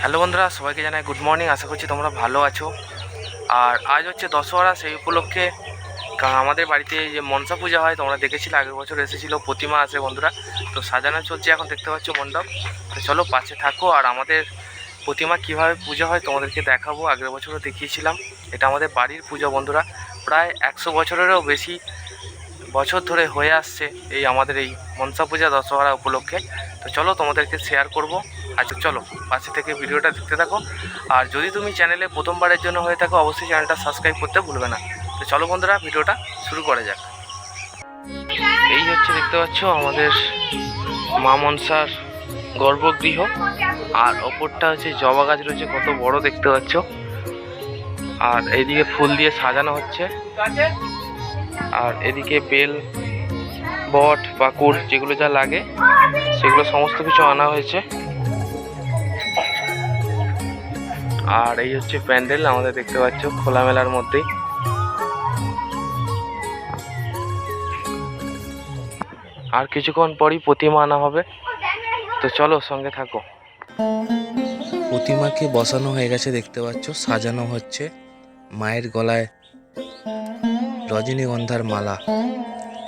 Hello বন্ধুরা, সবাইকে জানাই গুড মর্নিং। আশা করছি তোমরা ভালো আছো। আর আজ হচ্ছে দশহরা, সেই উপলক্ষে আমাদের বাড়িতে যে মনসা পূজা হয়, তোমরা দেখেছিলে আগের বছর এসেছিলো, প্রতিমা আসে বন্ধুরা। তো সাজানো চলছে, এখন দেখতে পাচ্ছ মণ্ডপ। তো চলো পাশে থাকো, আর আমাদের প্রতিমা কিভাবে পুজো হয় তোমাদেরকে দেখাবো। আগের বছরও দেখিয়েছিলাম। এটা আমাদের বাড়ির পুজো বন্ধুরা, প্রায় 100 বছরেরও বেশি বছর ধরে হয়ে আসছে এই আমাদের এই মনসা পূজা দশহরা উপলক্ষে। তো চলো তোমাদেরকে শেয়ার করব। আচ্ছা চলো পাশে থেকে ভিডিওটা দেখতে থাকো। আর যদি তুমি চ্যানেলে প্রথমবারের জন্য হয়ে থাকো, অবশ্যই চ্যানেলটা সাবস্ক্রাইব করতে ভুলবে না। তো চলো বন্ধুরা, ভিডিওটা শুরু করা যাক। এই হচ্ছে দেখতে পাচ্ছ আমাদের মা মনসার গর্ভগৃহ, আর ওপরটা হচ্ছে জবা গাছ রয়েছে, কত বড় দেখতে পাচ্ছ। আর এইদিকে ফুল দিয়ে সাজানো হচ্ছে, আর এদিকে বেল, বট, পাকুড় যেগুলো যা লাগে সেগুলো সমস্ত কিছু আনা হয়েছে। আর এই হচ্ছে প্যান্ডেল, আমাদের দেখতে পাচ্ছ খোলামেলার মধ্যেই। আর কিছুক্ষণ পরই প্রতিমা আনা হবে, তো চলো সঙ্গে থাকো। প্রতিমাকে বসানো হয়ে গেছে, দেখতে পাচ্ছ সাজানো হচ্ছে। মায়ের গলায় রজনীগন্ধার মালা,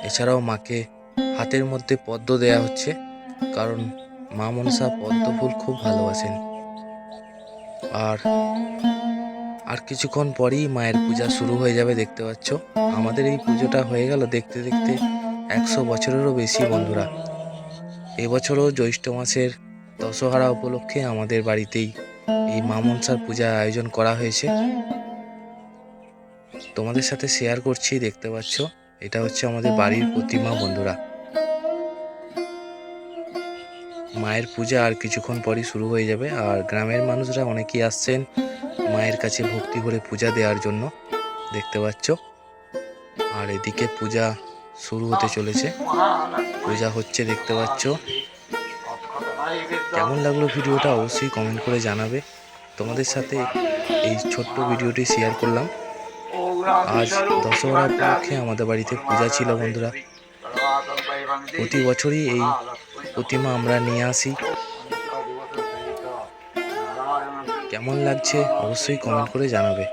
এছাড়াও মাকে হাতের মধ্যে পদ্ম দেয়া হচ্ছে, কারণ মা মনসা পদ্ম ফুল খুব ভালোবাসেন। আর কিছুক্ষণ পরেই মায়ের পূজা শুরু হয়ে যাবে, দেখতে পাচ্ছ। আমাদের এই পুজোটা হয়ে গেল দেখতে দেখতে 100 বছরেরও বেশি বন্ধুরা। এবছরও জ্যৈষ্ঠ মাসের দশহরা উপলক্ষে আমাদের বাড়িতেই এই মা মনসার পূজার আয়োজন করা হয়েছে। তোমাদের সাথে শেয়ার করছি, দেখতে পাচ্ছ এটা হচ্ছে আমাদের বাড়ির প্রতিমা বন্ধুরা। মায়ের পূজা আর কিছুক্ষণ পরই শুরু হয়ে যাবে, আর গ্রামের মানুষরা অনেকেই আসছেন মায়ের কাছে ভক্তি ভরে পূজা দেওয়ার জন্য, দেখতে পাচ্ছ। আর এদিকে পূজা শুরু হতে চলেছে, পূজা হচ্ছে দেখতে পাচ্ছ। কেমন লাগলো ভিডিওটা অবশ্যই কমেন্ট করে জানাবে। তোমাদের সাথে এই ছোট্ট ভিডিওটি শেয়ার করলাম। আজ দশহরা উপলক্ষে আমাদের বাড়িতে পূজা ছিল বন্ধুরা। প্রতি বছরই এই প্রতিমা আমরা নিয়ে আসি। কেমন লাগছে অবশ্যই কমেন্ট করে জানাবে।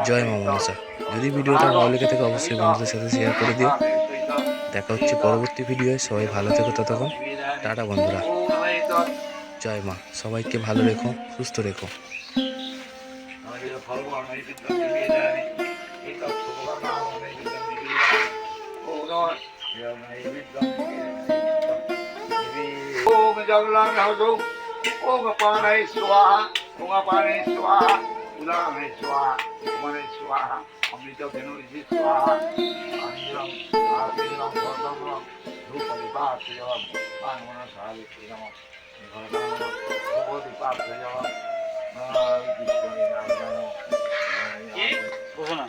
জয় মা মনসা। যদি ভিডিওটা ভালো লেগে থাকে অবশ্যই বন্ধুদের সাথে শেয়ার করে দিও। দেখা হচ্ছে পরবর্তী ভিডিওয়। সবাই ভালো থেকো, ততক্ষণ টাটা বন্ধুরা। জয় মা, সবাইকে ভালো রেখো, সুস্থ রেখো। ओम जगन्नाथ ओम पाने स्वाहा ओम पाने स्वाहा उदाने स्वाहा मने स्वाहा अमृत धनुषि स्वाहा अंजम आदिरम भरतम धूपदि पात्रयम पानमन सावित्रियम भरतम भगवति पात्रयम विष्णुनि नामो घोषणा